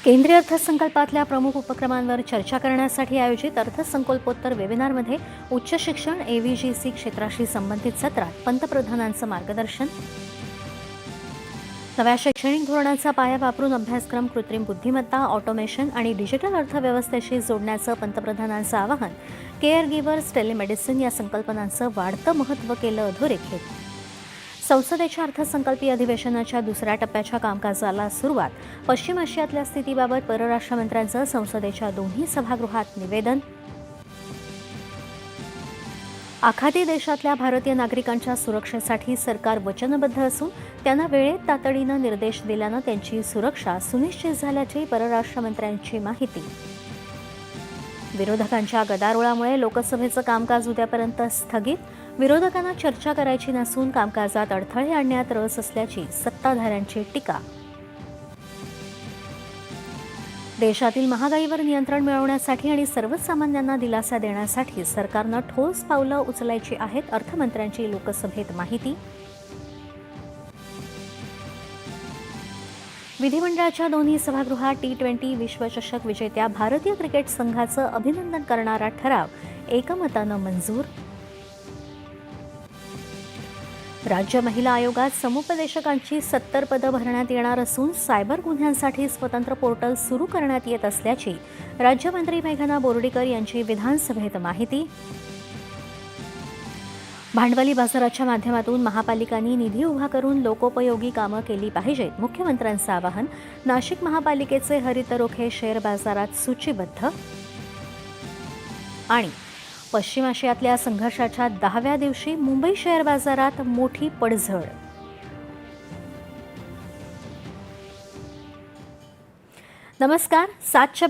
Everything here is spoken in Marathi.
केंद्रीय अर्थसंकल्पातल्या प्रमुख उपक्रमांवर चर्चा करण्यासाठी आयोजित अर्थसंकल्पोत्तर वेबिनारमध्ये उच्च शिक्षण एव्हीजीसी क्षेत्राशी संबंधित सत्रात पंतप्रधानांचं मार्गदर्शन, नव्या शैक्षणिक धोरणाचा पाया वापरून अभ्यासक्रम कृत्रिम बुद्धिमत्ता, ऑटोमेशन आणि डिजिटल अर्थव्यवस्थेशी जोडण्याचं पंतप्रधानांचं आवाहन, केअर गिव्हर्स, टेलिमेडिसिन या संकल्पनांचं वाढतं महत्त्व केलं अधोरेखित. संसदेच्या अर्थसंकल्पीय अधिवेशनाच्या दुसऱ्या टप्प्याच्या कामकाजाला सुरुवात. पश्चिम आशियातल्या स्थितीबाबत परराष्ट्र मंत्र्यांचं संसदेच्या दोन्ही सभागृहात निवेदन. आखाती देशातल्या भारतीय नागरिकांच्या सुरक्षेसाठी सरकार वचनबद्ध असून त्यांना वेळेत तातडीनं निर्देश दिल्यानं त्यांची सुरक्षा सुनिश्चित झाल्याची परराष्ट्र मंत्र्यांची माहिती. विरोधकांच्या गदारोळामुळे लोकसभेचं कामकाज उद्यापर्यंत स्थगित. विरोधकांना चर्चा करायची नसून कामकाजात अडथळे आणण्यात रस असल्याची सत्ताधाऱ्यांची टीका. देशातील महागाईवर नियंत्रण मिळवण्यासाठी आणि सर्वसामान्यांना दिलासा देण्यासाठी सरकारनं ठोस पावलं उचलायची आहेत, अर्थमंत्र्यांची लोकसभेत माहिती. विधिमंडळाच्या दोन्ही सभागृहात T20 विश्वचषक विजेत्या भारतीय क्रिकेट संघाचं अभिनंदन करणारा ठराव एकमतानं मंजूर. राज्य महिला आयोगात समुपदेशकांची 70 पदं भरण्यात येणार असून सायबर गुन्ह्यांसाठी स्वतंत्र पोर्टल सुरू करण्यात येत असल्याची राज्यमंत्री मेघना बोर्डीकर यांची विधानसभेत माहिती. भांडवली बाजाराच्या माध्यमातून महापालिकांनी निधी उभा करून लोकोपयोगी कामं केली पाहिजेत, मुख्यमंत्र्यांचं आवाहन. नाशिक महापालिकेचे हरित रोखे शेअर बाजारात सूचीबद्ध. आणि पश्चिम आशियातल्या संघर्षाच्या 10व्या दिवशी मुंबई शेअर बाजारात मोठी पडझड. नमस्कार, 7च्या